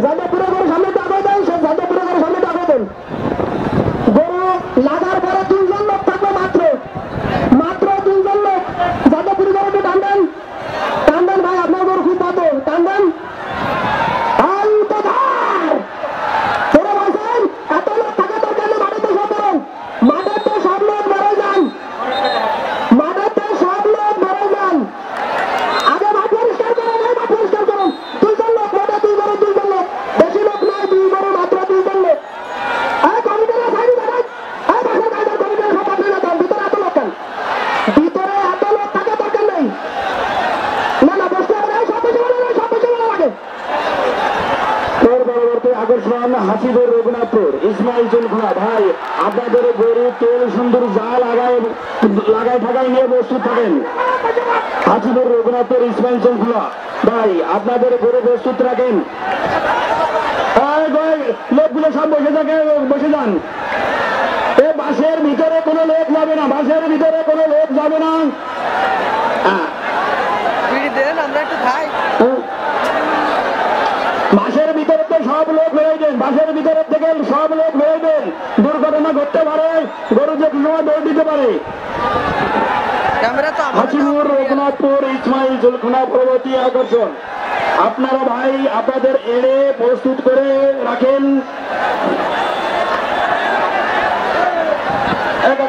যাদবপুরে গরু সামনে টাকা দেন, সে যাদবপুরে গরু সামনে টাকা দেন। গরু লাগার পরে 2 জন লোক থাকবে, মাত্র 2 জন লোক। যাদবপুরে গরুটি টানবেন, টানবেন ভাই, আপনার গরু খুব পাতল, টানবেন। এত লোক থাকা দরকার নেই, মাঠে তো সব বেরোন, মাঠে তো সব লোক বেরো যান, মাঠে তো সব লোক বেরো যান। আগে মাঠ পরিষ্কার করুন, মাঠ পরিষ্কার করুন। 2 জন লোক, মাঠে 2 গরু, 2 জন লোক, বেশি লোক নাই, 2 গরু, মাত্র 2 জন লোক। কমিটিরা সাইড দেখান, বাসার কায়দার কমিটিরা সব আপনি না দেন। ভিতরে এত লোক কেন? ভিতরে এত লোক থাকা দরকার নেই। না বসতে হবে না, সব বসে বলা লাগে, সব বসে বলা লাগে। এর পরবর্তী আকর্ষণ হাসিপুর রঘুনাথপুর ইসমাইল চুলখোলা। ভাই আপনাদের গরু তেল সুন্দর যা লাগাই ঠাকাই নিয়ে প্রস্তুত থাকেন। হাসিপুর রঘুনাথপুর ইসমাইল চুলখোলা ভাই আপনাদের গরু প্রস্তুত রাখেন। লোকগুলো সব বসে যান। এ বাসের ভিতরে কোনো লোক যাবে না, বাসের ভিতরে কোনো লোক যাবে না। বাসের ভিতরে তো সব লোক বেরোয় দেন, বাসের ভিতরে থেকে সব লোক বেরোয় দেন। দুর্ঘটনা ঘটতে পারে, গরু যে কোনো সময় দৌড় দিতে পারে। হাসিপুর রঘুনাথপুর ইসমাইল জুলখোনা পরবর্তী আকর্ষণ। আপনারা ভাই আপনাদের এড়ে প্রস্তুত করে রাখেন। এক